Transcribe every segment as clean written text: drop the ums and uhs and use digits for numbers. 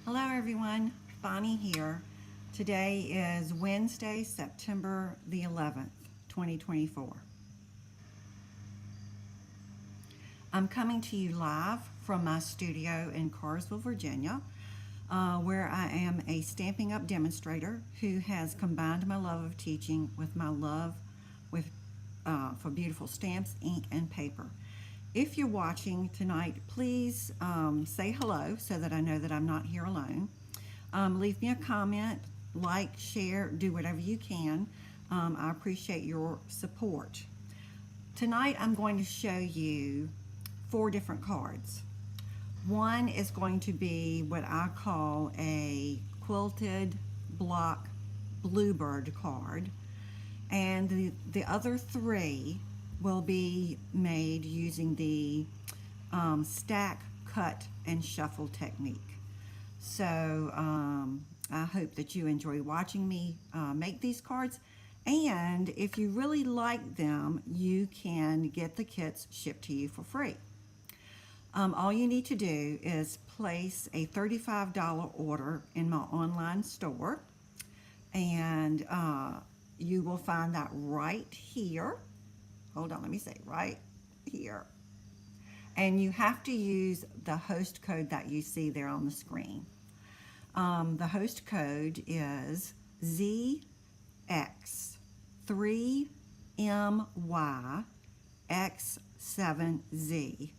Hello everyone, Bonnie here. Today is Wednesday, September the 11th, 2024. I'm coming to you live from my studio in Carsville, Virginia, where I am a Stampin' Up! Demonstrator who has combined my love of teaching with my love with, for beautiful stamps, ink, and paper. If you're watching tonight, please say hello so that I know that I'm not here alone. Leave me a comment, like, share, do whatever you can. I appreciate your support. Tonight I'm going to show you 4 different cards. One is going to be what I call a quilted block Bluebird card, and the other 3 will be made using the stack, cut, and shuffle technique. So I hope that you enjoy watching me make these cards, and if you really like them, you can get the kits shipped to you for free. All you need to do is place a $35 order in my online store, and you will find that right here. Hold on, let me say right here. And you have to use the host code that you see there on the screen. The host code is ZX3MYX7Z.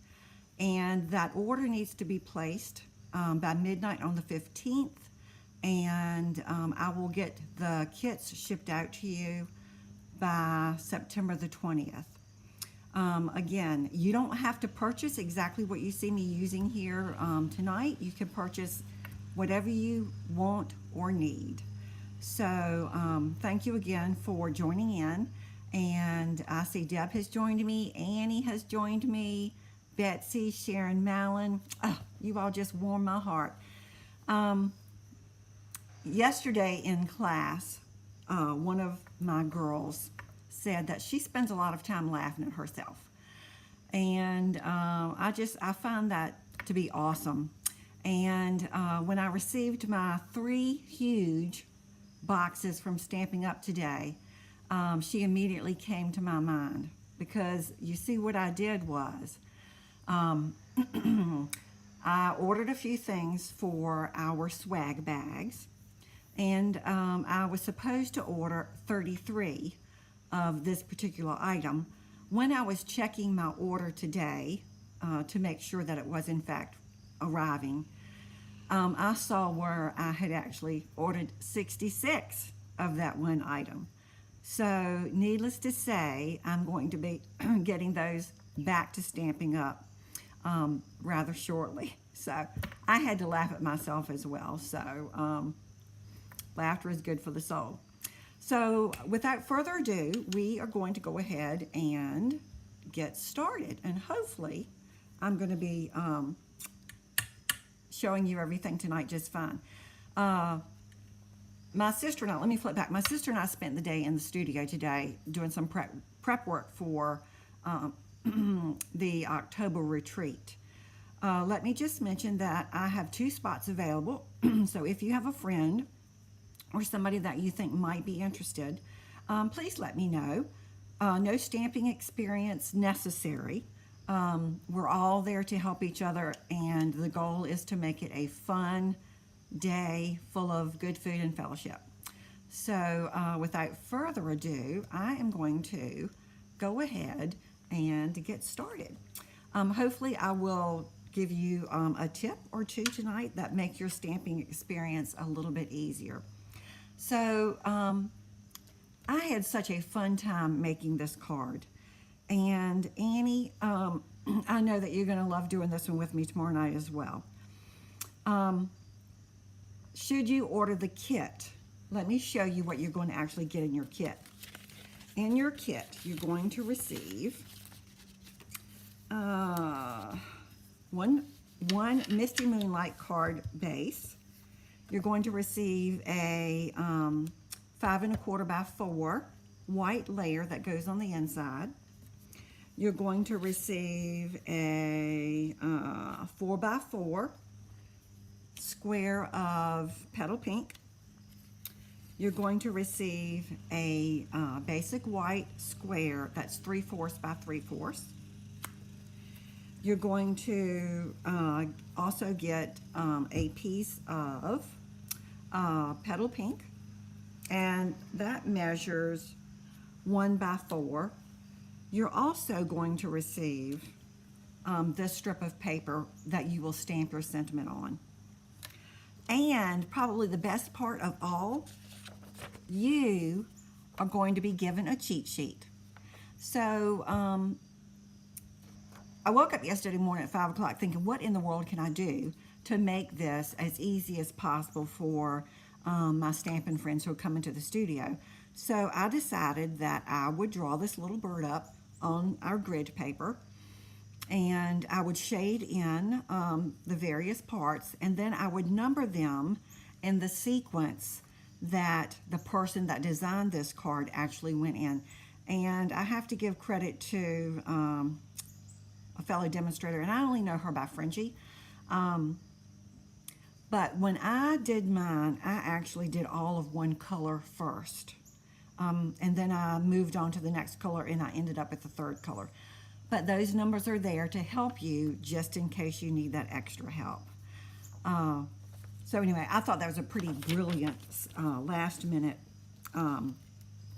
And that order needs to be placed by midnight on the 15th. And I will get the kits shipped out to you by September the 20th. Again, you don't have to purchase exactly what you see me using here tonight. You can purchase whatever you want or need. So thank you again for joining in. And I see Deb has joined me, Annie has joined me, Betsy, Sharon, Malin. Oh, you all just warm my heart. Yesterday in class, one of my girls said that she spends a lot of time laughing at herself. And I find that to be awesome. And when I received my 3 huge boxes from Stampin' Up! Today, she immediately came to my mind, because you see what I did was I ordered a few things for our swag bags, and I was supposed to order 33 of this particular item. When I was checking my order today to make sure that it was in fact arriving, I saw where I had actually ordered 66 of that one item. So needless to say, I'm going to be getting those back to Stampin' Up! Rather shortly. So I had to laugh at myself as well. So laughter is good for the soul. So without further ado, we are going to go ahead and get started. And hopefully I'm going to be showing you everything tonight just fine. My sister and I, let me flip back. My sister and I spent the day in the studio today doing some prep work for the October retreat. Let me just mention that I have 2 spots available. So if you have a friend or somebody that you think might be interested, please let me know. No stamping experience necessary. We're all there to help each other, and the goal is to make it a fun day full of good food and fellowship. So without further ado, I am going to go ahead and get started. Hopefully I will give you a tip or 2 tonight that make your stamping experience a little bit easier. So I had such a fun time making this card. And Annie, I know that you're going to love doing this one with me tomorrow night as well. Should you order the kit, let me show you what you're going to actually get in your kit. In your kit, you're going to receive one Misty Moonlight card base. You're going to receive a 5 1/4 by 4 white layer that goes on the inside. You're going to receive a 4 by 4 square of petal pink. You're going to receive a basic white square that's 3/4 by 3/4. You're going to also get a piece of petal pink, and that measures 1 by 4. You're also going to receive this strip of paper that you will stamp your sentiment on. And probably the best part of all, you are going to be given a cheat sheet. So I woke up yesterday morning at 5 o'clock thinking, what in the world can I do to make this as easy as possible for my stamping friends who are coming to the studio? So I decided that I would draw this little bird up on our grid paper, and I would shade in the various parts, and then I would number them in the sequence that the person that designed this card actually went in. And I have to give credit to a fellow demonstrator, and I only know her by Frenchie. But when I did mine, I actually did all of one color first. And then I moved on to the next color, and I ended up at the third color. But those numbers are there to help you just in case you need that extra help. So anyway, I thought that was a pretty brilliant last minute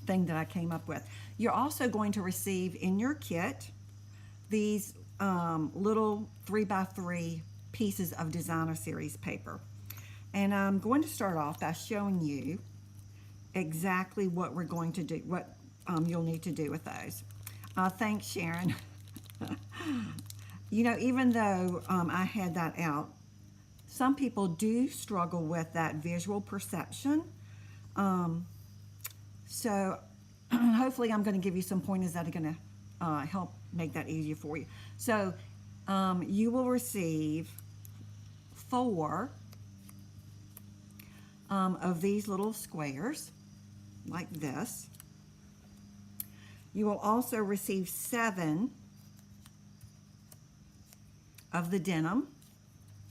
thing that I came up with. You're also going to receive in your kit these little 3x3 pieces of designer series paper. And I'm going to start off by showing you exactly what we're going to do, what you'll need to do with those. Thanks, Sharon. You know, even though I had that out, some people do struggle with that visual perception. So hopefully I'm going to give you some pointers that are going to help make that easier for you. So you will receive 4 of these little squares like this. You will also receive 7 of the denim,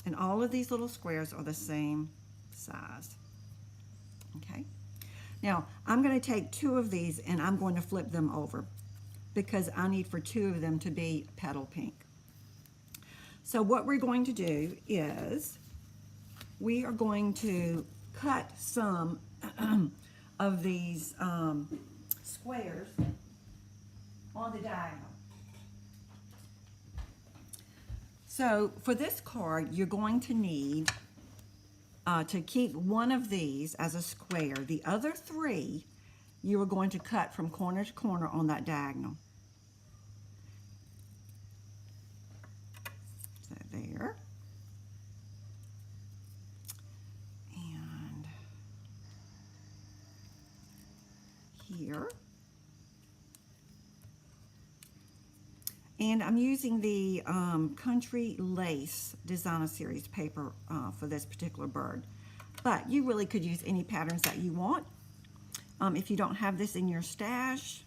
and all of these little squares are the same size. Okay, now I'm going to take 2 of these and I'm going to flip them over because I need for 2 of them to be petal pink. So what we're going to do is we are going to cut some of these squares on the diagonal. So for this card, you're going to need to keep one of these as a square. The other 3, you are going to cut from corner to corner on that diagonal. So there. And here. And I'm using the Country Lace Designer Series paper for this particular bird. But you really could use any patterns that you want. If you don't have this in your stash,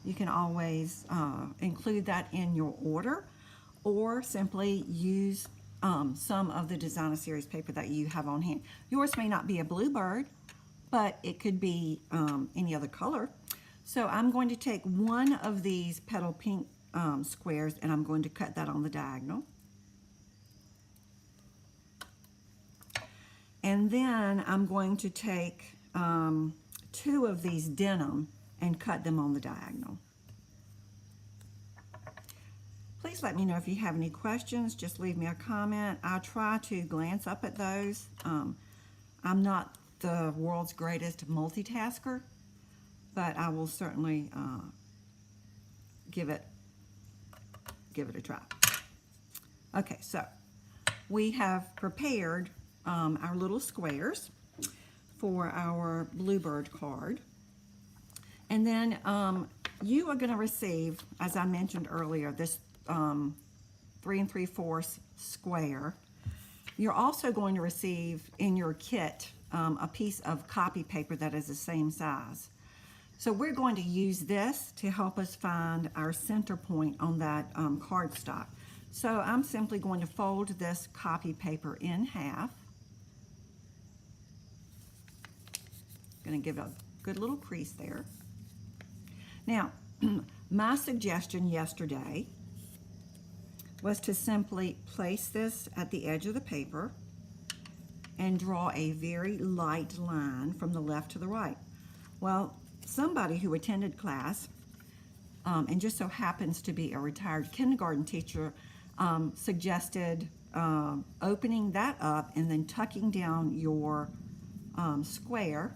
you can always include that in your order, or simply use some of the Designer Series paper that you have on hand. Yours may not be a Bluebird, but it could be any other color. So I'm going to take one of these petal pink squares, and I'm going to cut that on the diagonal. And then I'm going to take 2 of these denim and cut them on the diagonal. Please let me know if you have any questions. Just leave me a comment. I try to glance up at those. I'm not the world's greatest multitasker, but I will certainly give it a try. Okay, so we have prepared our little squares for our Bluebird card. And then you are going to receive, as I mentioned earlier, this 3 3/4 square. You're also going to receive in your kit a piece of copy paper that is the same size. So we're going to use this to help us find our center point on that cardstock. So I'm simply going to fold this copy paper in half, Going to give a good little crease there. Now, my suggestion yesterday was to simply place this at the edge of the paper and draw a very light line from the left to the right. Well, somebody who attended class and just so happens to be a retired kindergarten teacher suggested opening that up and then tucking down your square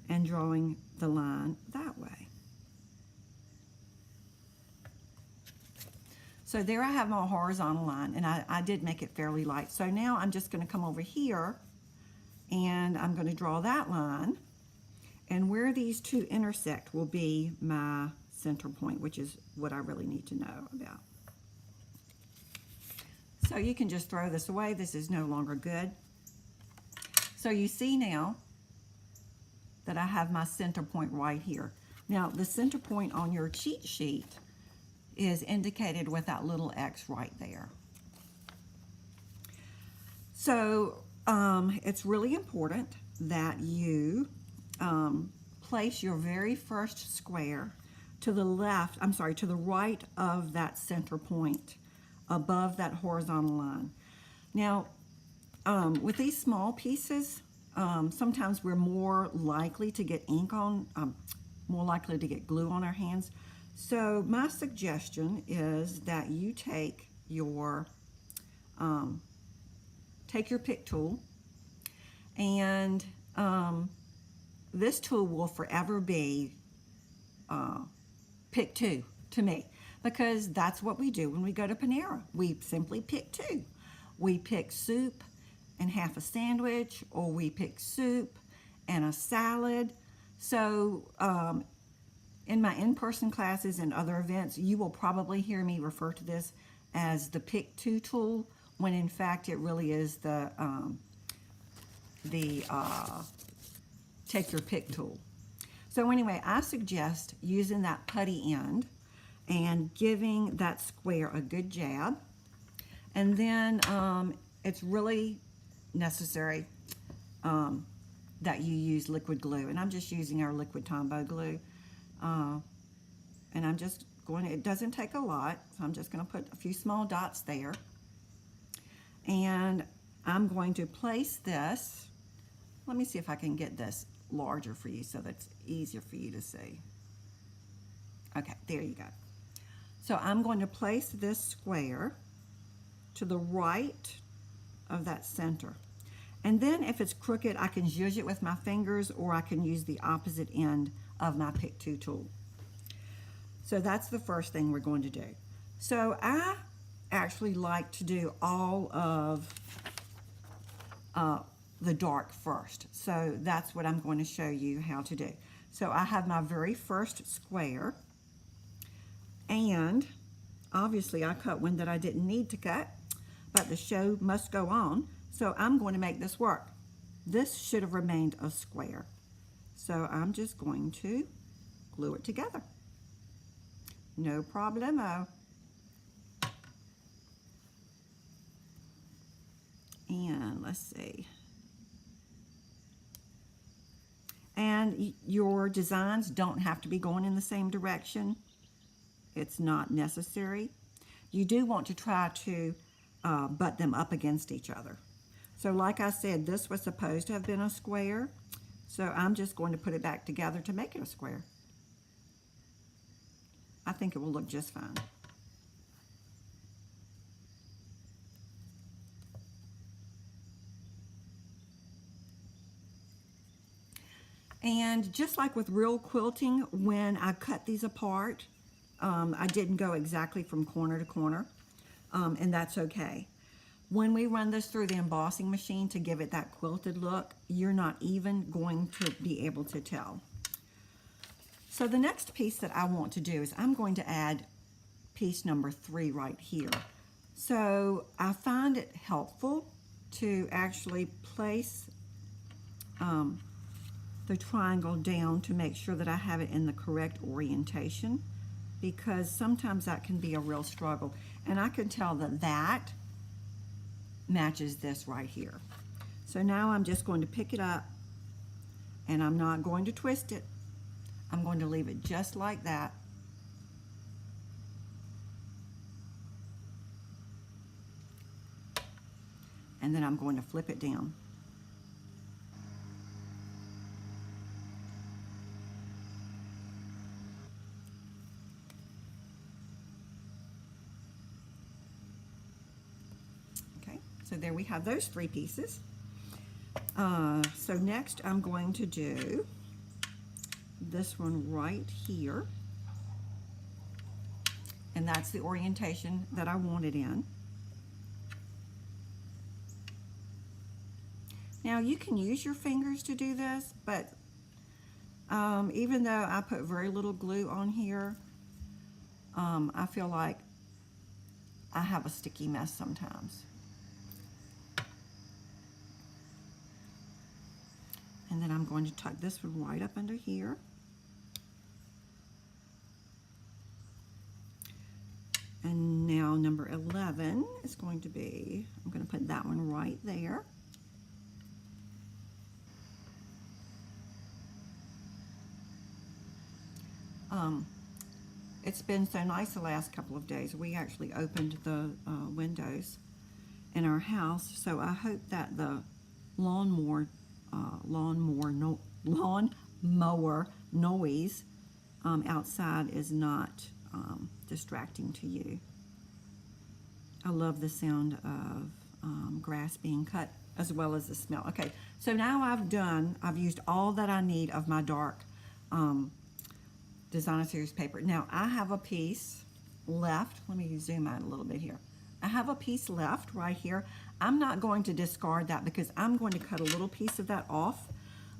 and drawing the line that way. So there I have my horizontal line, and I did make it fairly light. So now I'm just going to come over here and I'm going to draw that line, and where these two intersect will be my center point, which is what I really need to know about. So you can just throw this away. This is no longer good. So you see now that I have my center point right here. Now the center point on your cheat sheet is indicated with that little X right there. So it's really important that you place your very first square to the left, I'm sorry, to the right of that center point above that horizontal line. Now, with these small pieces, sometimes we're more likely to get ink on, more likely to get glue on our hands. So my suggestion is that you take your pick tool, and this tool will forever be pick two to me, because that's what we do when we go to Panera. We simply pick two. We pick soup and half a sandwich, or we pick soup and a salad. So in my in-person classes and other events, you will probably hear me refer to this as the pick two tool, when in fact it really is the take your pick tool. So anyway, I suggest using that putty end and giving that square a good jab, and then it's really necessary that you use liquid glue, and I'm just using our liquid Tombow glue, and I'm just going to, it doesn't take a lot, so I'm just going to put a few small dots there, and I'm going to place this. Let me see if I can get this larger for you so that's easier for you to see. Okay, there you go. So I'm going to place this square to the right of that center. And then if it's crooked, I can zhuzh it with my fingers, or I can use the opposite end of my pick two tool. So that's the first thing we're going to do. So I actually like to do all of the dark first. So that's what I'm going to show you how to do. So I have my very first square, and obviously I cut one that I didn't need to cut, but the show must go on. So I'm going to make this work. This should have remained a square. So I'm just going to glue it together. No problemo. And let's see. And your designs don't have to be going in the same direction. It's not necessary. You do want to try to butt them up against each other. So like I said, this was supposed to have been a square, so I'm just going to put it back together to make it a square. I think it will look just fine. And just like with real quilting, when I cut these apart, I didn't go exactly from corner to corner, and that's okay. When we run this through the embossing machine to give it that quilted look, you're not even going to be able to tell. So the next piece that I want to do is I'm going to add piece number 3 right here. So I find it helpful to actually place the triangle down to make sure that I have it in the correct orientation, because sometimes that can be a real struggle. And I can tell that that matches this right here. So now I'm just going to pick it up And I'm not going to twist it. I'm going to leave it just like that. And then I'm going to flip it down. Okay, so there we have those 3 pieces. So next I'm going to do this one right here. And that's the orientation that I want it in. Now you can use your fingers to do this, but even though I put very little glue on here, I feel like I have a sticky mess sometimes. And then I'm going to tuck this one right up under here. And now number 11 is going to be, I'm going to put that one right there. It's been so nice the last couple of days. We actually opened the windows in our house, so I hope that the lawnmower noise outside is not distracting to you. I love the sound of grass being cut as well as the smell. Okay, so now I've used all that I need of my dark Designer Series paper. Now I have a piece left. Let me zoom out a little bit here. I have a piece left right here. I'm not going to discard that because I'm going to cut a little piece of that off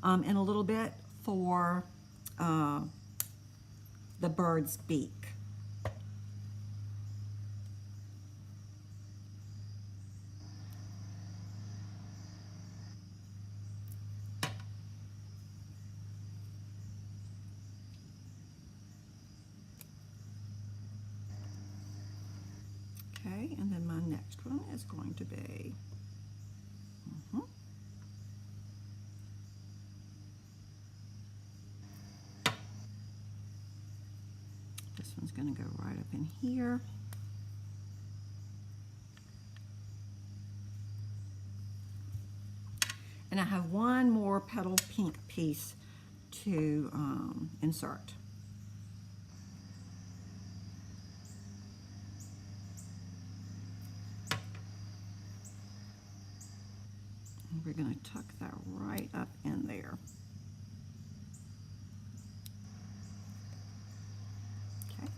in a little bit for the bird's beak. Okay, and then my next one is going to be this one's going to go right up in here. And I have one more petal pink piece to insert. And we're going to tuck that right up in there. Okay.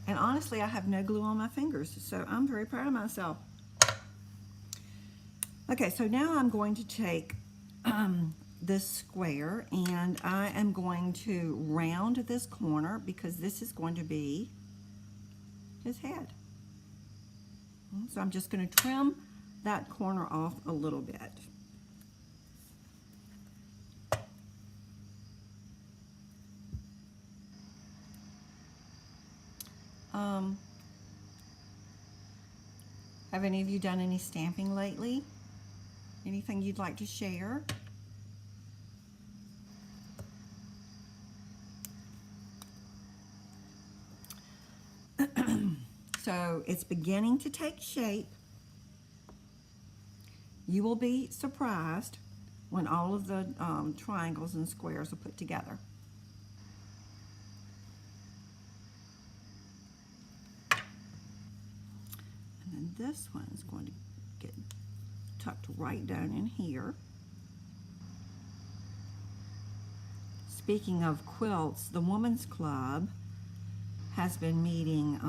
And honestly, I have no glue on my fingers, so I'm very proud of myself. Okay, so now I'm going to take this square and I am going to round this corner because this is going to be his head. So I'm just going to trim that corner off a little bit. Have any of you done any stamping lately? Anything you'd like to share? So it's beginning to take shape. You will be surprised when all of the triangles and squares are put together. And then this one is going to get tucked right down in here. Speaking of quilts, the Women's Club has been meeting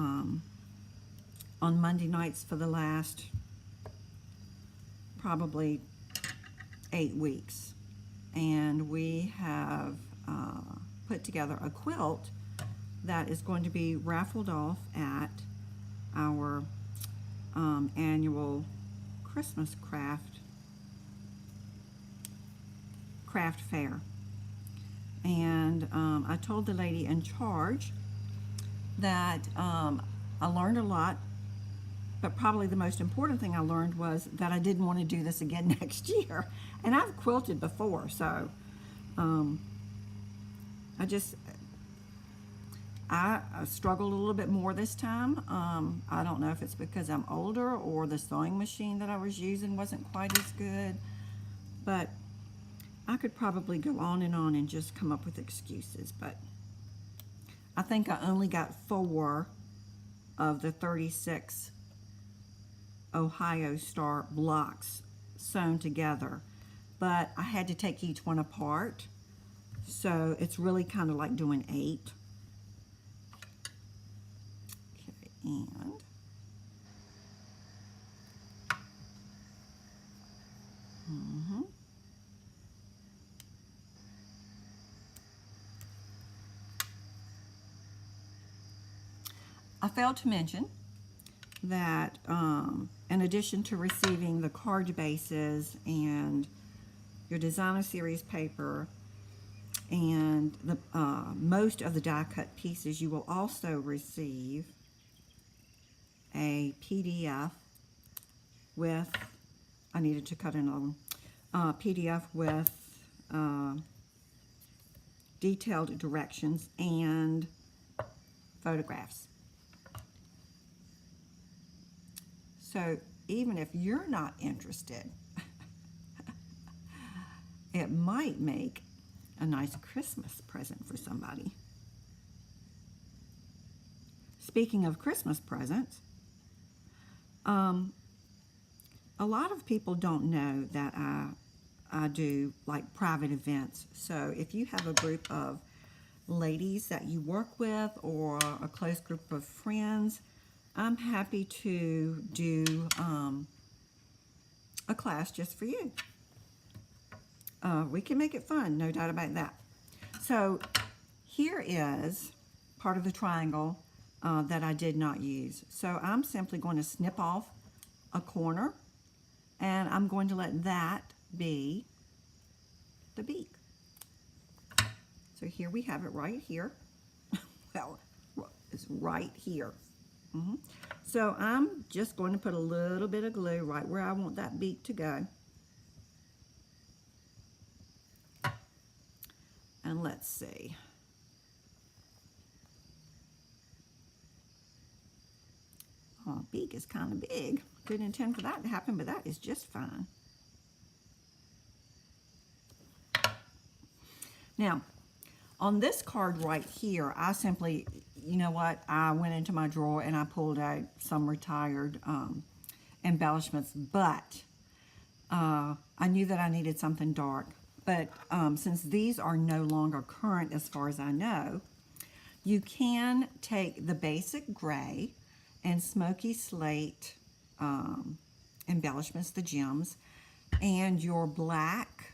on Monday nights for the last probably 8 weeks. And we have put together a quilt that is going to be raffled off at our annual Christmas craft fair. And I told the lady in charge that I learned a lot, but probably the most important thing I learned was that I didn't want to do this again next year. And I've quilted before, so I struggled a little bit more this time. I don't know if it's because I'm older or the sewing machine that I was using wasn't quite as good, but I could probably go on and just come up with excuses, but I think I only got 4 of the 36 Ohio Star blocks sewn together, but I had to take each one apart, so it's really kind of like doing 8. Okay, and I failed to mention that in addition to receiving the card bases and your designer series paper and the most of the die cut pieces, you will also receive a PDF with, I needed to cut another one, PDF with detailed directions and photographs. So even if you're not interested, it might make a nice Christmas present for somebody. Speaking of Christmas presents, a lot of people don't know that I do like private events. So if you have a group of ladies that you work with or a close group of friends, I'm happy to do a class just for you. We can make it fun, no doubt about that. So here is part of the triangle that I did not use. So I'm simply going to snip off a corner, and I'm going to let that be the beak. So here we have it right here. Well, it's right here. So I'm just going to put a little bit of glue right where I want that beak to go. And let's see. Oh, beak is kind of big. Didn't intend for that to happen, but that is just fine. Now, on this card right here, I simply, you know what, I went into my drawer and I pulled out some retired embellishments, but I knew that I needed something dark. But since these are no longer current as far as I know, you can take the basic gray and smoky slate embellishments, the gems, and your black,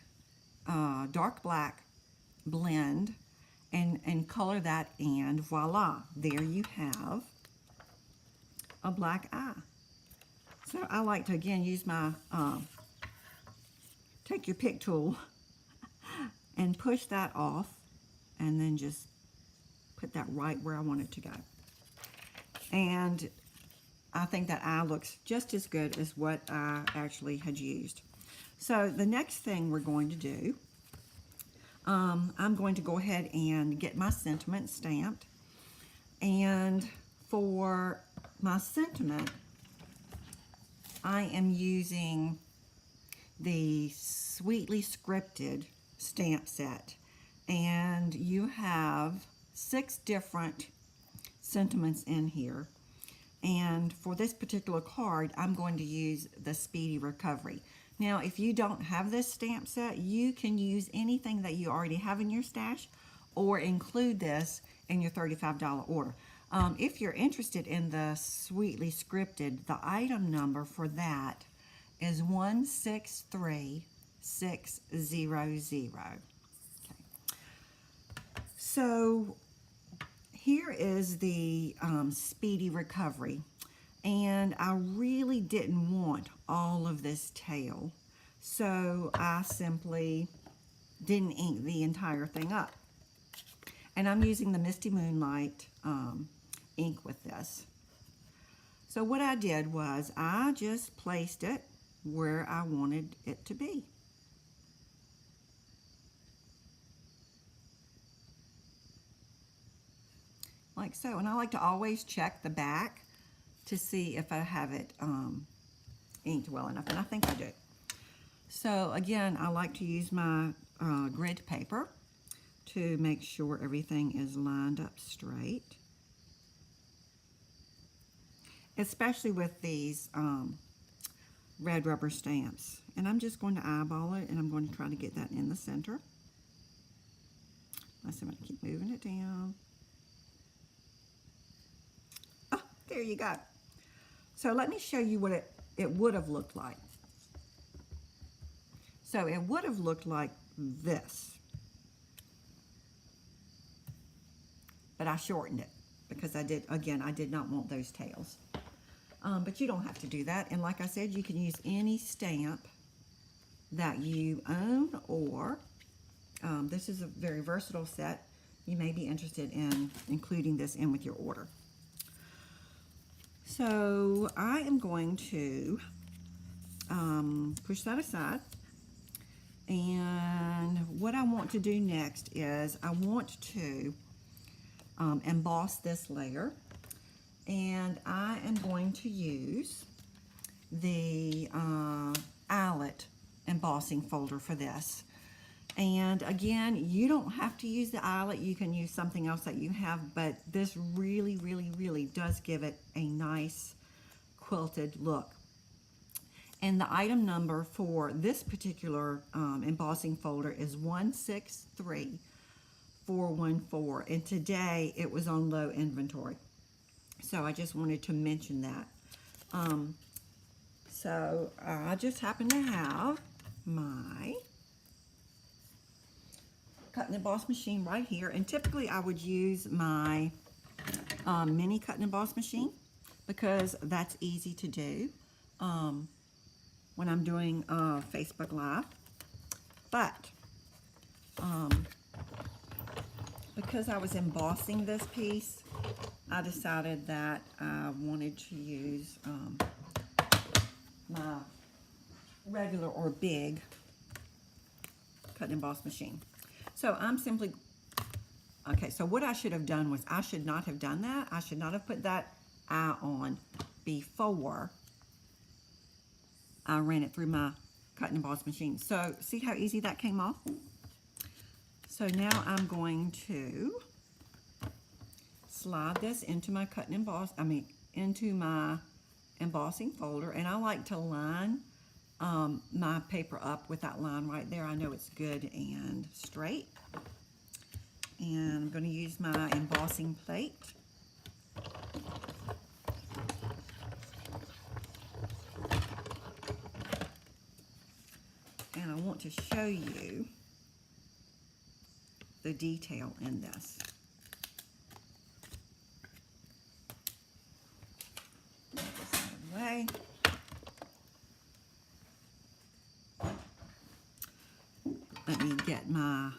dark black blend and color that, and voila, there you have a black eye. So I like to again use my take your pick tool and push that off, and then just put that right where I want it to go. And I think that eye looks just as good as what I actually had used. So the next thing we're going to do, I'm going to go ahead and get my sentiment stamped. And for my sentiment, I am using the Sweetly Scripted stamp set. And you have 6 different sentiments in here. And for this particular card, I'm going to use the Speedy Recovery. Now, if you don't have this stamp set, you can use anything that you already have in your stash or include this in your $35 order. If you're interested in the Sweetly Scripted, the item number for that is 163600. Okay. So here is the Speedy Recovery. And I really didn't want all of this tail, so I simply didn't ink the entire thing up. And I'm using the Misty Moonlight ink with this. So what I did was I just placed it where I wanted it to be. like so. And I like to always check the back to see if I have it inked well enough, and I think I do. So again, I like to use my grid paper to make sure everything is lined up straight, especially with these red rubber stamps. And I'm just going to eyeball it, and I'm going to try to get that in the center. I'm going to keep moving it down. Oh, there you go. So let me show you what it would have looked like. So it would have looked like this. But I shortened it because I did not want those tails. But you don't have to do that. And like I said, you can use any stamp that you own, or this is a very versatile set. You may be interested in including this in with your order. So I am going to push that aside. And what I want to do next is I want to emboss this layer. And I am going to use the eyelet embossing folder for this. And again, you don't have to use the eyelet. You can use something else that you have, but this really, really, really does give it a nice quilted look. And the item number for this particular embossing folder is 163414. And today it was on low inventory. So I just wanted to mention that. So I just happen to have my cut and emboss machine right here. And typically I would use my mini cut and emboss machine because that's easy to do when I'm doing Facebook Live. But because I was embossing this piece, I decided that I wanted to use my regular or big cut and emboss machine. So I'm simply, okay, so what I should have done was I should not have done that. I should not have put that eye on before I ran it through my cut and emboss machine. So see how easy that came off? So now I'm going to slide this into my cut and emboss, into my embossing folder, and I like to line my paper up with that line right there. I know it's good and straight. And I'm going to use my embossing plate. And I want to show you the detail in this. Move this out of the way. Let me get my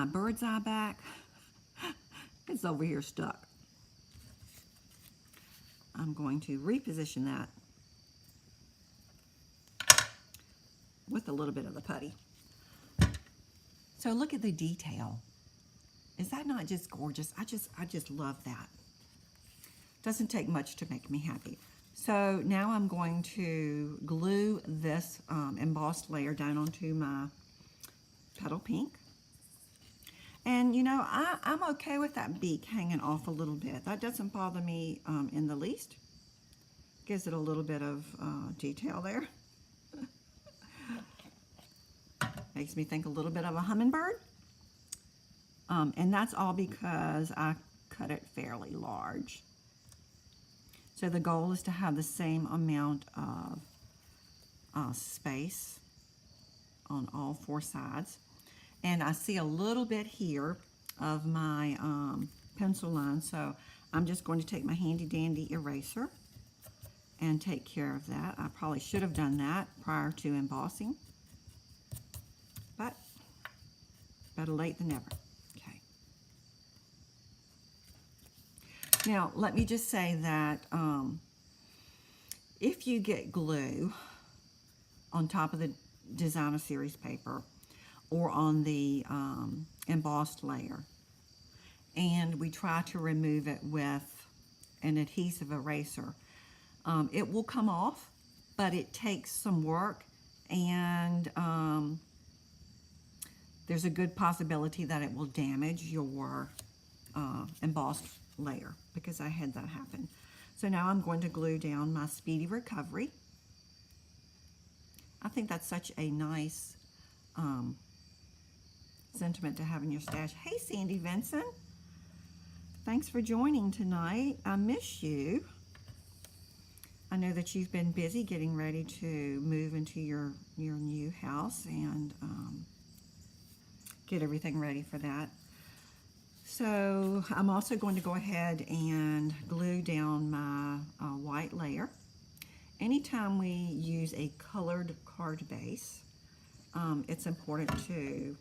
bird's eye back. It's over here stuck. I'm going to reposition that with a little bit of the putty. So look at the detail. Is that not just gorgeous? I just love that. Doesn't take much to make me happy. So now I'm going to glue this embossed layer down onto my petal pink. And you know, I'm okay with that beak hanging off a little bit. That doesn't bother me in the least. Gives it a little bit of detail there. Makes me think a little bit of a hummingbird. And that's all because I cut it fairly large. So the goal is to have the same amount of space on all four sides. And I see a little bit here of my pencil line, so I'm just going to take my handy dandy eraser and take care of that. I probably should have done that prior to embossing, but better late than never. Okay. Now, let me just say that if you get glue on top of the Designer Series paper or on the embossed layer, and we try to remove it with an adhesive eraser. It will come off, but it takes some work, and there's a good possibility that it will damage your embossed layer, because I had that happen. So now I'm going to glue down my Speedy Recovery. I think that's such a nice sentiment to have in your stash. Hey, Sandy Vincent. Thanks for joining tonight. I miss you. I know that you've been busy getting ready to move into your new house and get everything ready for that. So I'm also going to go ahead and glue down my white layer. Anytime we use a colored card base, it's important to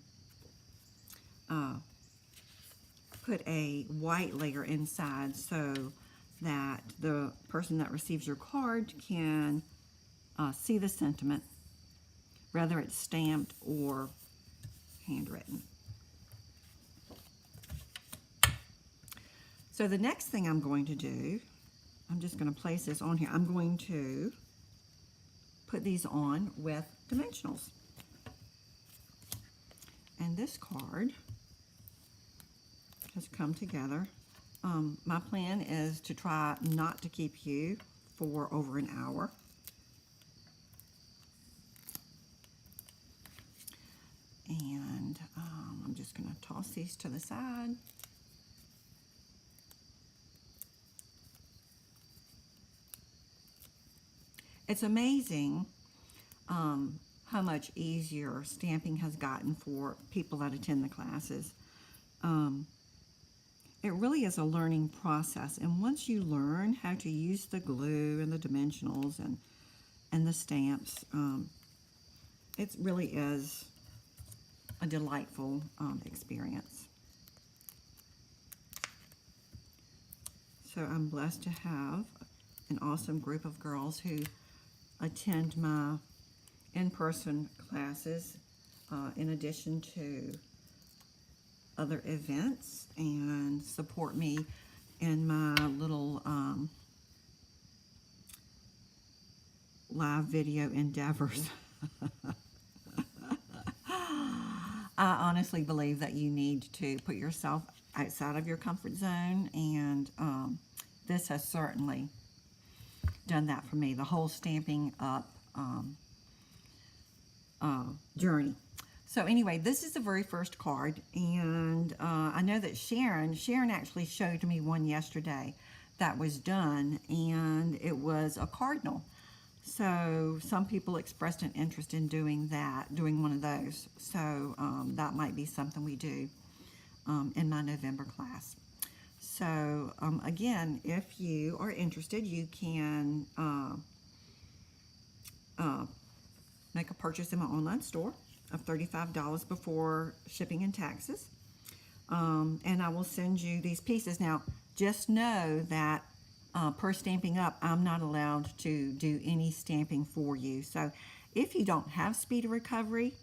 put a white layer inside so that the person that receives your card can see the sentiment, whether it's stamped or handwritten. So the next thing I'm going to do, I'm just going to place this on here. I'm going to put these on with dimensionals. And this card has come together. My plan is to try not to keep you for over an hour. And I'm just going to toss these to the side. It's amazing how much easier stamping has gotten for people that attend the classes. It really is a learning process, and once you learn how to use the glue and the dimensionals and the stamps, it really is a delightful experience. So I'm blessed to have an awesome group of girls who attend my in-person classes in addition to other events, and support me in my little live video endeavors. I honestly believe that you need to put yourself outside of your comfort zone, and this has certainly done that for me, the whole Stamping Up journey. So anyway, this is the very first card, and I know that Sharon actually showed me one yesterday that was done, and it was a cardinal. So some people expressed an interest in doing one of those. So that might be something we do in my November class. So again, if you are interested, you can make a purchase in my online store of $35 before shipping and taxes. And I will send you these pieces. Now, just know that per Stamping Up, I'm not allowed to do any stamping for you. So if you don't have Speedy Recovery,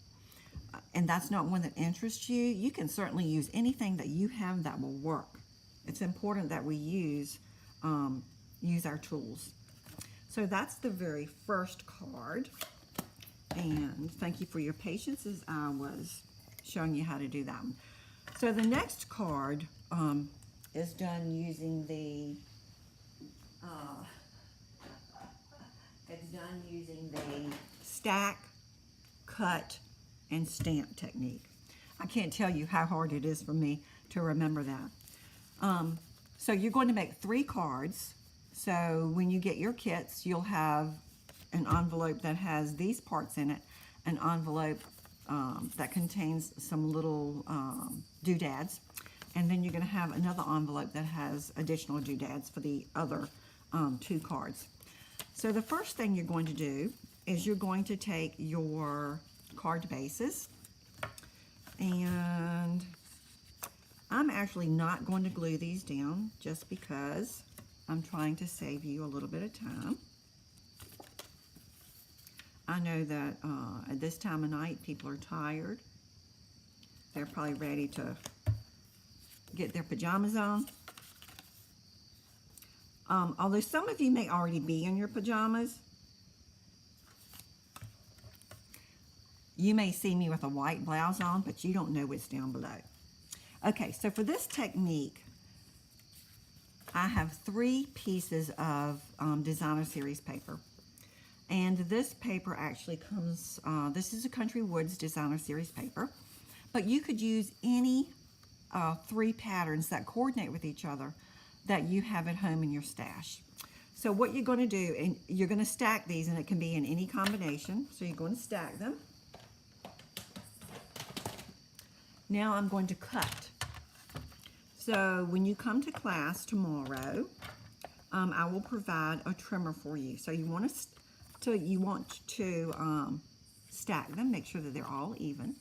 and that's not one that interests you, you can certainly use anything that you have that will work. It's important that we use our tools. So that's the very first card. And thank you for your patience as I was showing you how to do that one. So the next card is done using the stack, cut, and stamp technique. I can't tell you how hard it is for me to remember that. So you're going to make 3 cards. So when you get your kits, you'll have an envelope that has these parts in it, an envelope that contains some little doodads, and then you're going to have another envelope that has additional doodads for the other 2 cards. So the first thing you're going to do is you're going to take your card bases, and I'm actually not going to glue these down just because I'm trying to save you a little bit of time. I know that at this time of night, people are tired. They're probably ready to get their pajamas on. Although some of you may already be in your pajamas, you may see me with a white blouse on, but you don't know what's down below. Okay, so for this technique, I have 3 pieces of designer series paper. And this paper actually comes, this is a Country Woods designer series paper, but you could use any 3 patterns that coordinate with each other that you have at home in your stash. So what you're going to do, and you're going to stack these, and it can be in any combination. So you're going to stack them. Now I'm going to cut. So when you come to class tomorrow, I will provide a trimmer for you. So you want to stack them, make sure that they're all even.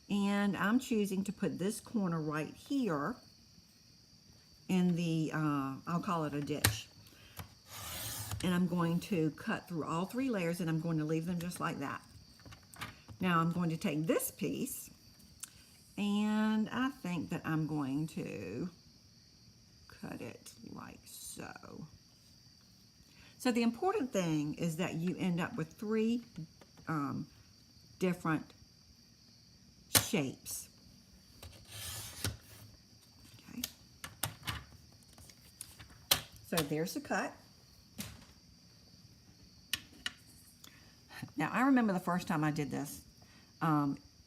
And I'm choosing to put this corner right here in the, I'll call it a ditch. And I'm going to cut through all 3 layers, and I'm going to leave them just like that. Now I'm going to take this piece, and I think that I'm going to cut it like so. So the important thing is that you end up with 3 different shapes. Okay. So there's the cut. Now I remember the first time I did this.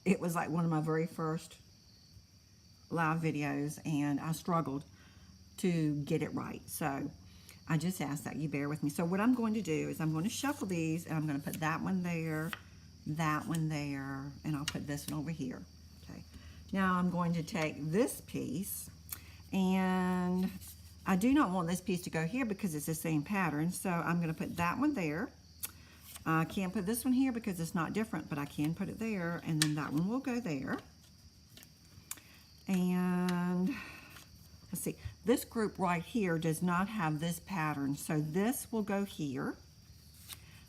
It was like one of my very first live videos, and I struggled to get it right. So I just ask that you bear with me. So what I'm going to do is I'm going to shuffle these, and I'm going to put that one there, and I'll put this one over here. Okay. Now I'm going to take this piece, and I do not want this piece to go here because it's the same pattern. So I'm going to put that one there. I can't put this one here because it's not different, but I can put it there, and then that one will go there. And let's see, this group right here does not have this pattern, so this will go here.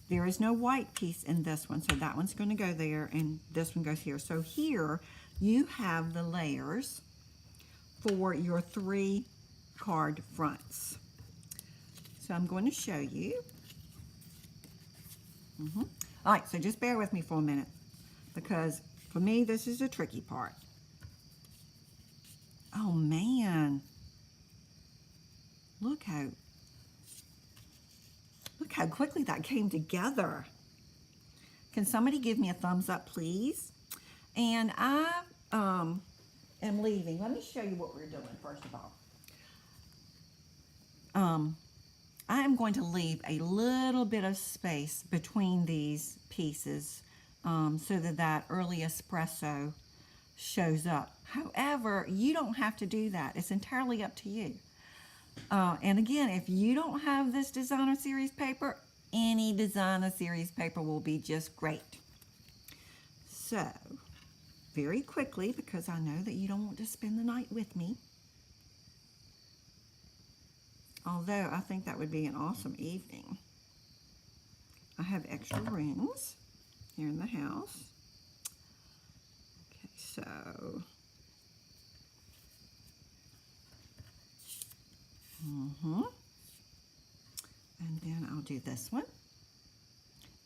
There is no white piece in this one, so that one's going to go there, and this one goes here. So here you have the layers for your 3 card fronts. So I'm going to show you. All right, so just bear with me for a minute, because for me this is the tricky part. Oh man, look how quickly that came together. Can somebody give me a thumbs up, please? And I am leaving. Let me show you what we're doing first of all. I am going to leave a little bit of space between these pieces so that early espresso shows up. However, you don't have to do that. It's entirely up to you. And again, if you don't have this designer series paper, any designer series paper will be just great. So, very quickly, because I know that you don't want to spend the night with me, although I think that would be an awesome evening. I have extra rooms here in the house. Okay, so and then I'll do this one.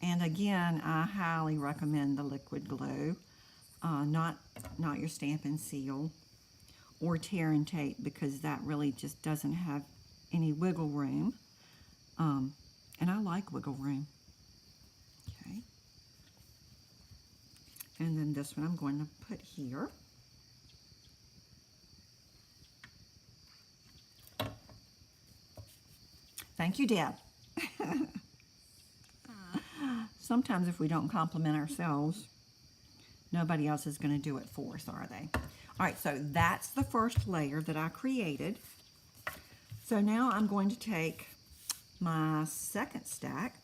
And again, I highly recommend the liquid glue, not your stamp and seal or tear and tape, because that really just doesn't have any wiggle room, and I like wiggle room. Okay, and then this one I'm going to put here. Thank you, Deb. Sometimes if we don't compliment ourselves, nobody else is going to do it for us, are they? All right, so that's the first layer that I created. So now I'm going to take my second stack,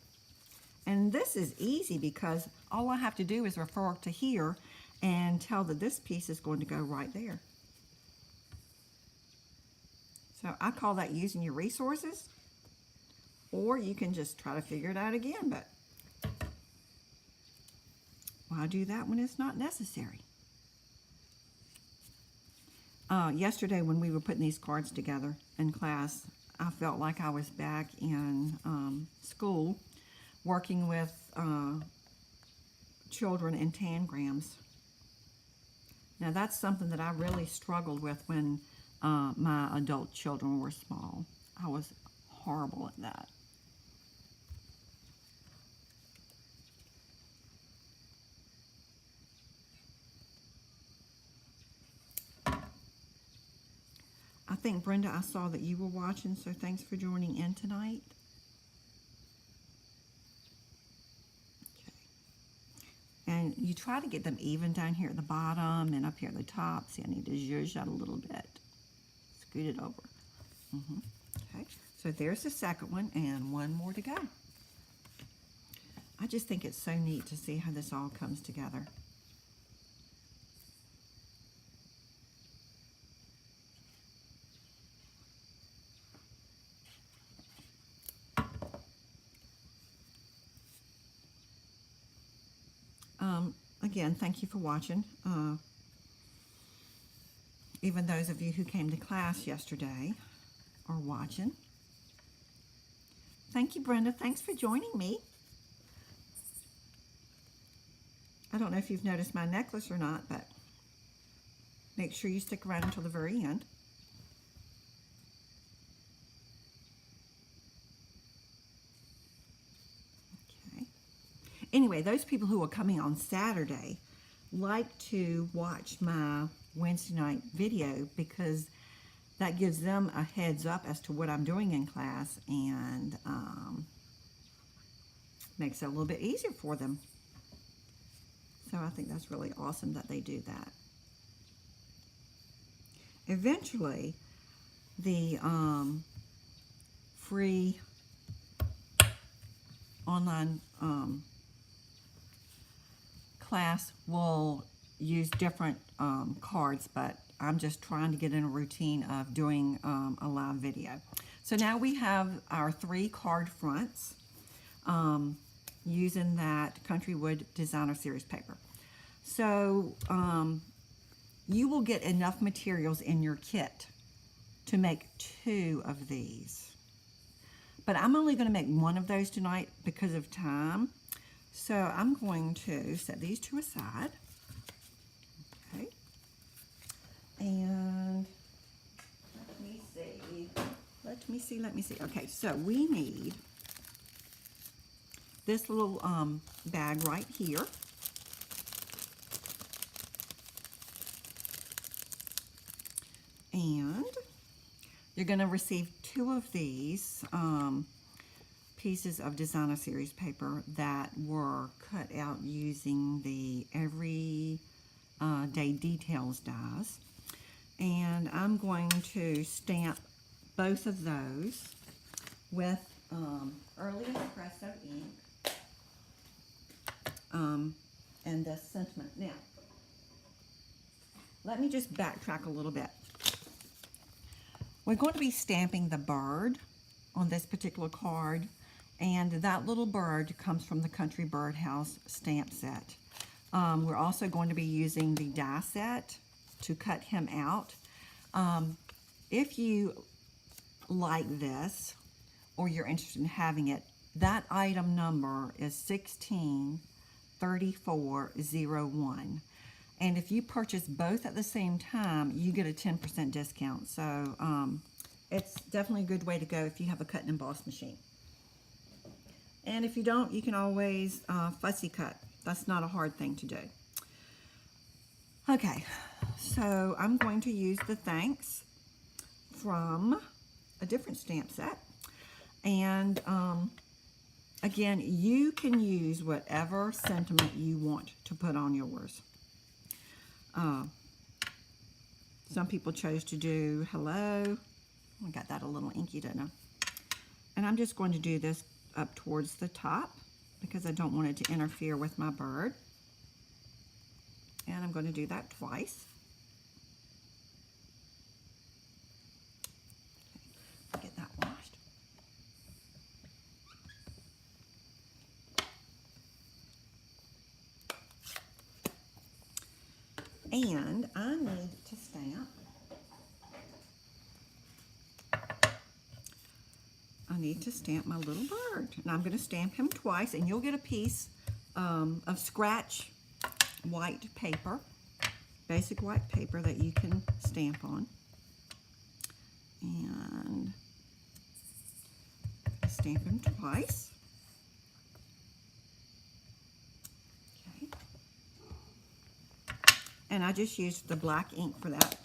and this is easy because all I have to do is refer to here and tell that this piece is going to go right there. So I call that using your resources, or you can just try to figure it out again, but why do that when it's not necessary? Yesterday when we were putting these cards together in class, I felt like I was back in school working with children in tangrams. Now that's something that I really struggled with when my adult children were small. I was horrible at that. I think, Brenda, I saw that you were watching, so thanks for joining in tonight. Okay. And you try to get them even down here at the bottom and up here at the top. See, I need to zhuzh that a little bit. Scoot it over. Okay, so there's the second one, and one more to go. I just think it's so neat to see how this all comes together. Again, thank you for watching. Even those of you who came to class yesterday are watching. Thank you, Brenda. Thanks for joining me. I don't know if you've noticed my necklace or not, but make sure you stick around until the very end. Anyway, those people who are coming on Saturday like to watch my Wednesday night video because that gives them a heads up as to what I'm doing in class and makes it a little bit easier for them. So I think that's really awesome that they do that. Eventually, the free online class will use different cards, but I'm just trying to get in a routine of doing a live video. So now we have our 3 card fronts using that Countrywood Designer Series paper. So you will get enough materials in your kit to make 2 of these. But I'm only going to make 1 of those tonight because of time. So I'm going to set these 2 aside. Okay. And let me see. Okay, so we need this little bag right here. And you're going to receive 2 of these pieces of Designer Series paper that were cut out using the Everyday Details dies. And I'm going to stamp both of those with Early Espresso ink and this sentiment. Now, let me just backtrack a little bit. We're going to be stamping the bird on this particular card, and that little bird comes from the Country Birdhouse stamp set. We're also going to be using the die set to cut him out. If you like this or you're interested in having it, that item number is 163401. And if you purchase both at the same time, you get a 10% discount. So it's definitely a good way to go if you have a cut and emboss machine. And if you don't, you can always fussy cut. That's not a hard thing to do. Okay, so I'm going to use the thanks from a different stamp set. And again, you can use whatever sentiment you want to put on yours. Some people chose to do hello. I got that a little inky, didn't I? And I'm just going to do this up towards the top because I don't want it to interfere with my bird. And I'm going to do that twice. Okay, get that washed. And I need to stamp need to stamp my little bird. And I'm going to stamp him twice, and you'll get a piece of scratch white paper, basic white paper that you can stamp on. And stamp him twice. Okay. And I just used the black ink for that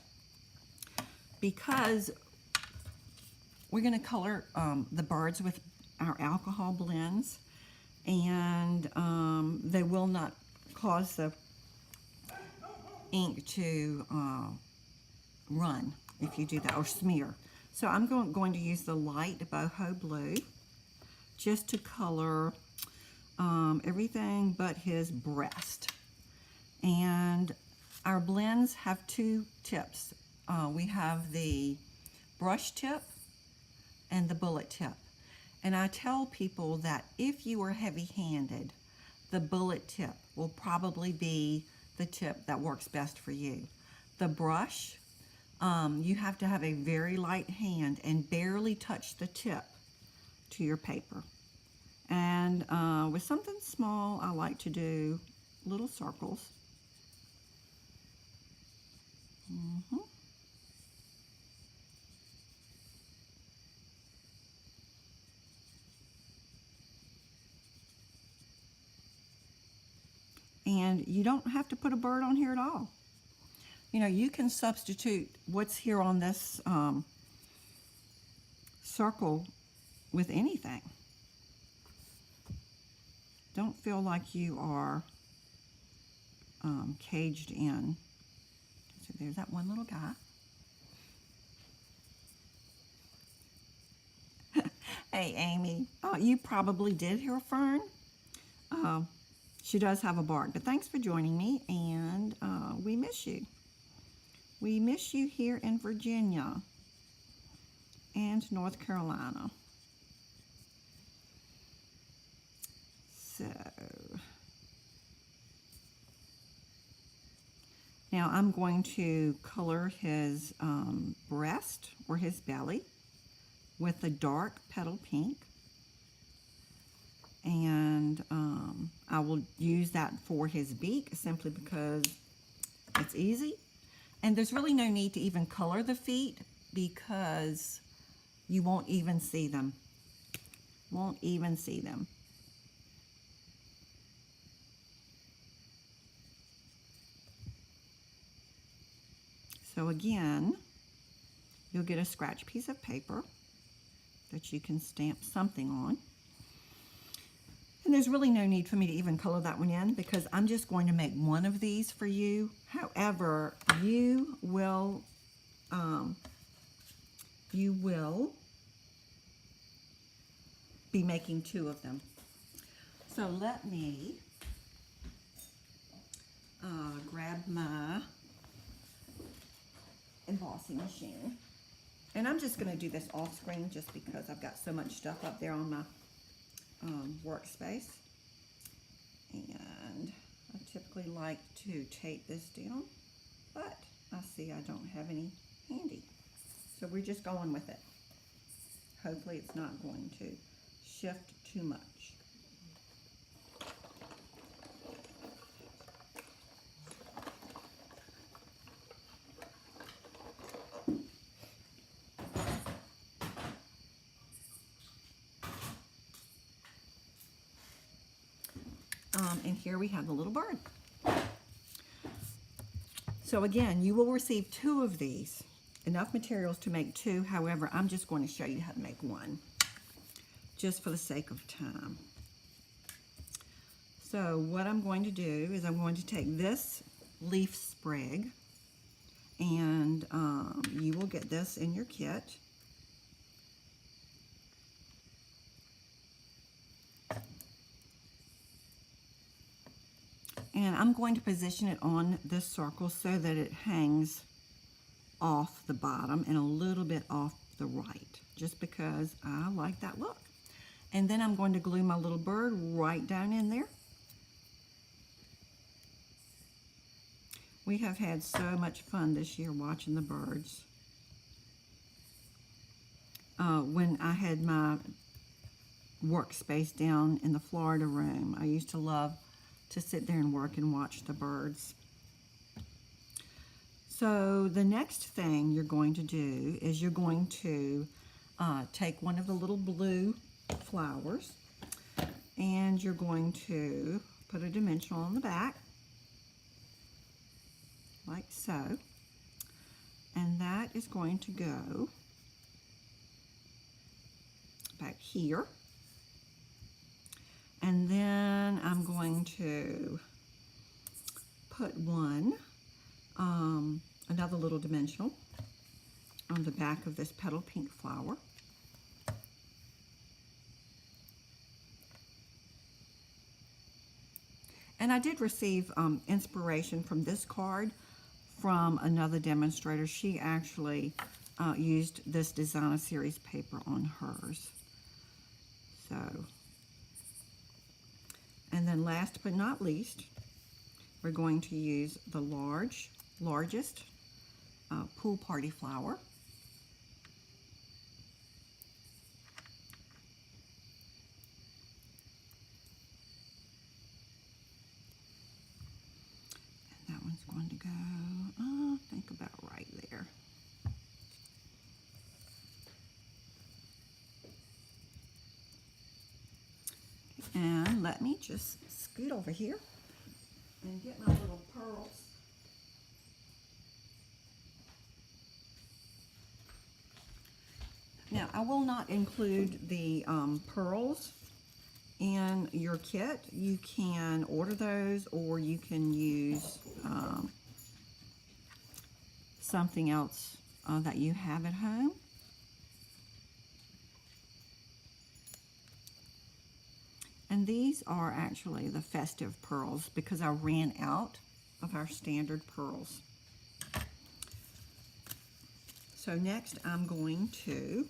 because we're going to color the birds with our alcohol blends, and they will not cause the ink to run if you do that, or smear. So I'm going to use the light boho blue just to color everything but his breast. And our blends have two tips. We have the brush tip and the bullet tip. And I tell people that if you are heavy-handed, the bullet tip will probably be the tip that works best for you. The brush, you have to have a very light hand and barely touch the tip to your paper. And with something small, I like to do little circles. And you don't have to put a bird on here at all. You know, you can substitute what's here on this circle with anything. Don't feel like you are caged in. So there's that one little guy. Hey, Amy. You probably did hear a fern. She does have a bark, but thanks for joining me, and we miss you. We miss you here in Virginia and North Carolina. So now I'm going to color his breast or his belly with the dark petal pink. And I will use that for his beak simply because it's easy. And there's really no need to even color the feet because you won't even see them. Won't even see them. So again, you'll get a scratch piece of paper that you can stamp something on. And there's really no need for me to even color that one in because I'm just going to make one of these for you. However, you will be making two of them. So let me grab my embossing machine. And I'm just going to do this off screen just because I've got so much stuff up there on my workspace. And I typically like to tape this down, but I see I don't have any handy. So we're just going with it. Hopefully it's not going to shift too much. And here we have the little bird. So again, you will receive two of these. Enough materials to make two. However, I'm just going to show you how to make one, just for the sake of time. So what I'm going to do is I'm going to take this leaf sprig, and you will get this in your kit. And I'm going to position it on this circle so that it hangs off the bottom and a little bit off the right, just because I like that look. And then I'm going to glue my little bird right down in there. We have had so much fun this year watching the birds. When I had my workspace down in the Florida room. I used to love to sit there and work and watch the birds. So the next thing you're going to do is you're going to take one of the little blue flowers and you're going to put a dimensional on the back, like so. And that is going to go back here. And then I'm going to put another little dimensional on the back of this petal pink flower. And I did receive inspiration from this card from another demonstrator. She actually used this Designer Series paper on hers. So, and then last but not least, we're going to use the largest pool party flower. And that one's going to go, I think about right there. And let me just scoot over here and get my little pearls. Now, I will not include the pearls in your kit. You can order those, or you can use something else that you have at home. And these are actually the festive pearls because I ran out of our standard pearls. So next I'm going to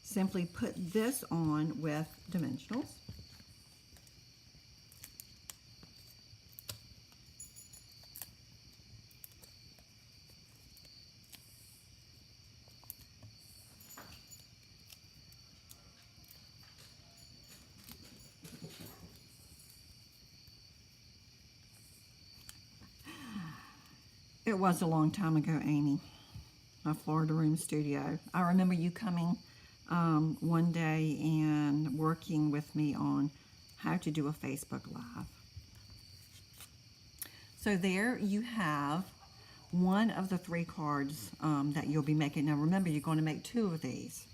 simply put this on with dimensionals. It was a long time ago, Amy, my Florida room studio. I remember you coming one day and working with me on how to do a Facebook Live. So there you have one of the 3 cards that you'll be making. Now remember, you're going to make 2 of these.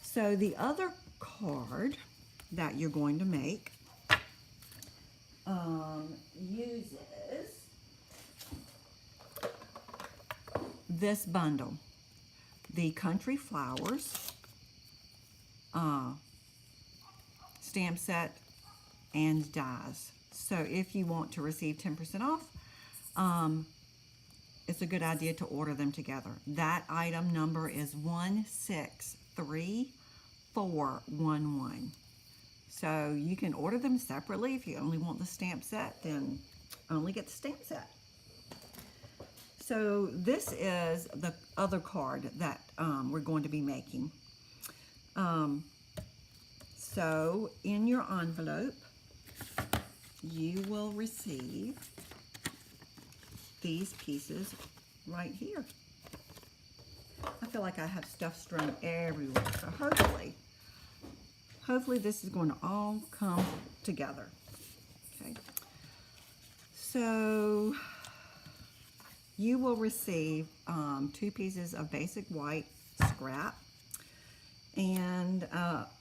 So the other card that you're going to make uses this bundle, the Country Flowers stamp set and dies. So if you want to receive 10% off, it's a good idea to order them together. That item number is 163411. So you can order them separately. If you only want the stamp set, then only get the stamp set. So this is the other card that we're going to be making. So in your envelope, you will receive these pieces right here. I feel like I have stuff strewn everywhere, so hopefully this is going to all come together. Okay. So you will receive 2 pieces of basic white scrap. And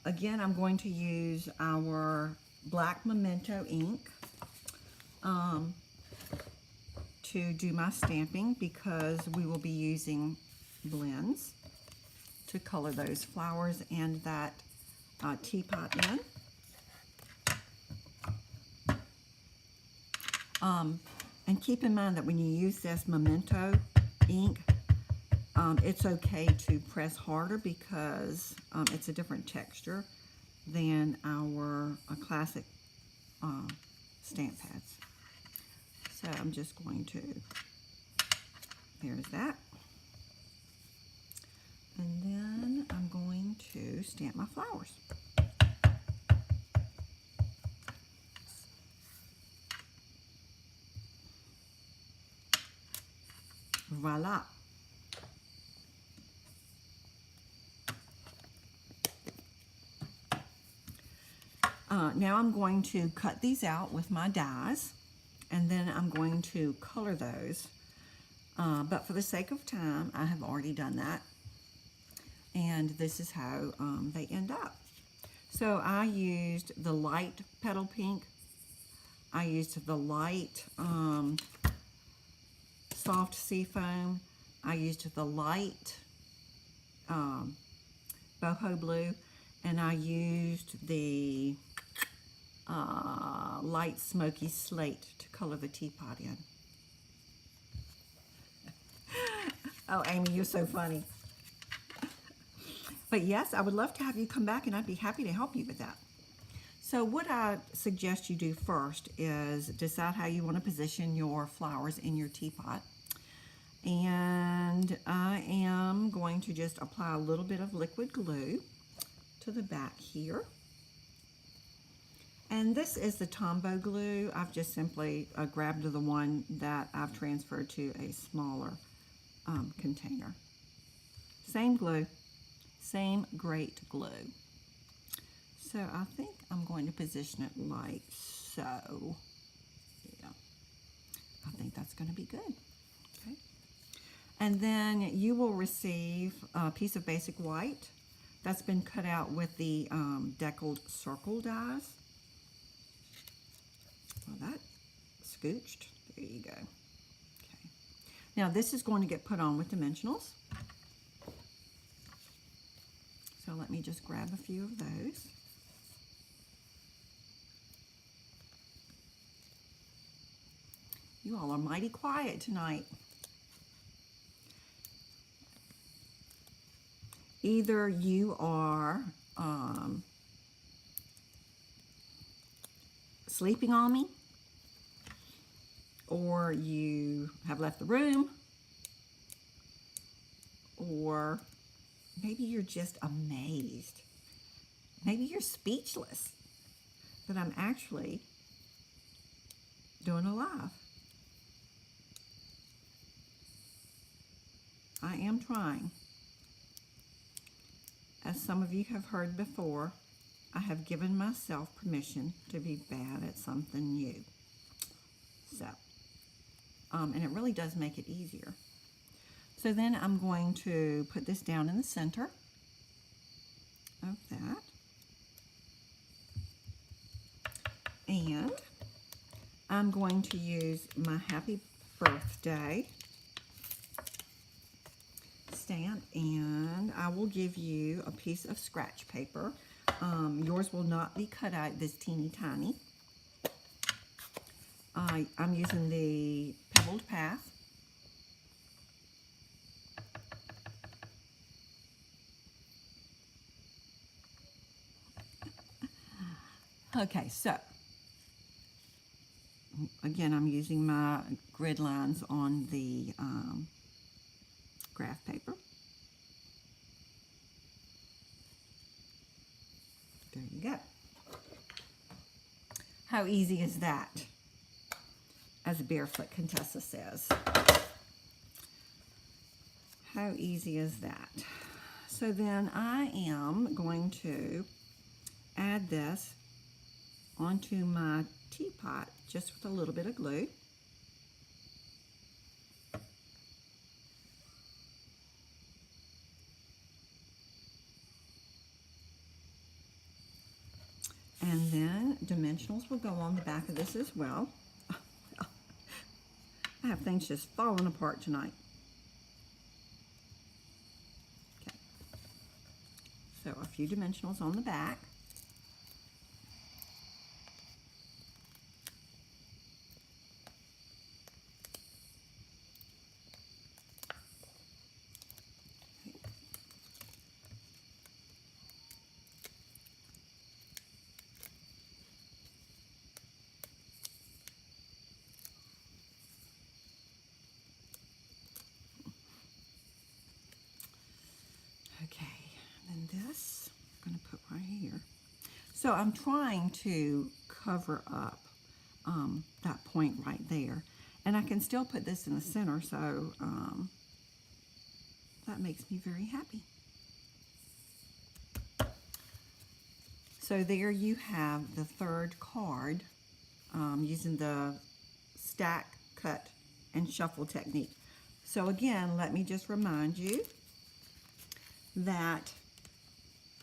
again, I'm going to use our black Memento ink to do my stamping, because we will be using blends to color those flowers and that teapot in. And keep in mind that when you use this Memento ink, it's okay to press harder because it's a different texture than our classic stamp pads. So I'm just going to, there's that. And then I'm going to stamp my flowers. Voila. Now I'm going to cut these out with my dies, and then I'm going to color those. But for the sake of time, I have already done that. And this is how they end up. So I used the light petal pink. I used the light soft sea foam. I used the light boho blue. And I used the light smoky slate to color the teapot in. Oh, Amy, you're so funny. But yes, I would love to have you come back, and I'd be happy to help you with that. So what I suggest you do first is decide how you want to position your flowers in your teapot. And I am going to just apply a little bit of liquid glue to the back here. And this is the Tombow glue. I've just simply grabbed the one that I've transferred to a smaller container. Same glue, same great glue. So I think I'm going to position it like so. Yeah, I think that's going to be good. Okay. And then you will receive a piece of basic white that's been cut out with the deckled circle dies. Well, that scooched. There you go. Okay. Now this is going to get put on with dimensionals. So let me just grab a few of those. You all are mighty quiet tonight. Either you are sleeping on me, or you have left the room, or maybe you're just amazed. Maybe you're speechless that I'm actually doing a live. I am trying. As some of you have heard before, I have given myself permission to be bad at something new. So, and it really does make it easier. So then I'm going to put this down in the center of that. And I'm going to use my happy birthday stamp, and I will give you a piece of scratch paper. Yours will not be cut out this teeny tiny. I'm using the Pebbled Path. Okay, so again, I'm using my grid lines on the graph paper. There you go. How easy is that? As Barefoot Contessa says. How easy is that? So then I am going to add this onto my teapot just with a little bit of glue. And then dimensionals will go on the back of this as well. I have things just falling apart tonight. Okay. So a few dimensionals on the back. Okay, and then this I'm going to put right here. So I'm trying to cover up that point right there. And I can still put this in the center, so that makes me very happy. So there you have the third card using the stack, cut, and shuffle technique. So again, let me just remind you that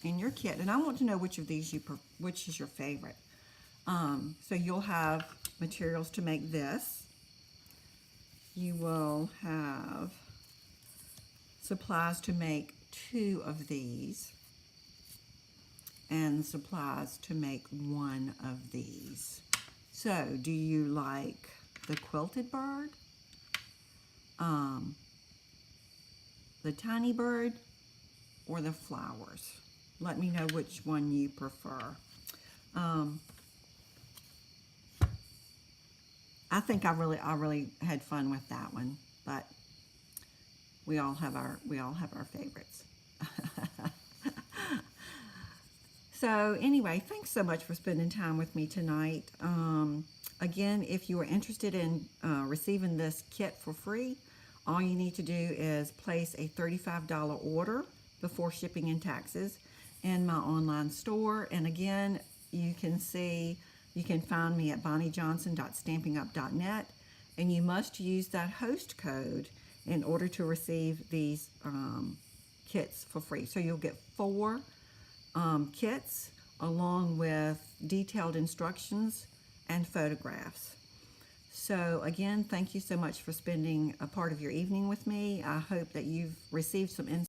in your kit, and I want to know which of these which is your favorite. So you'll have materials to make this. You will have supplies to make 2 of these, and supplies to make 1 of these. So, do you like the quilted bird, the tiny bird, or the flowers? Let me know which one you prefer. I think I really had fun with that one, but we all have our favorites. So anyway, thanks so much for spending time with me tonight. Again, if you are interested in receiving this kit for free, all you need to do is place a $35 order before shipping and taxes in my online store. And again, you can find me at bonniejohnson.stampingup.net, and you must use that host code in order to receive these kits for free. So you'll get 4 kits along with detailed instructions and photographs. So again, thank you so much for spending a part of your evening with me. I hope that you've received some insight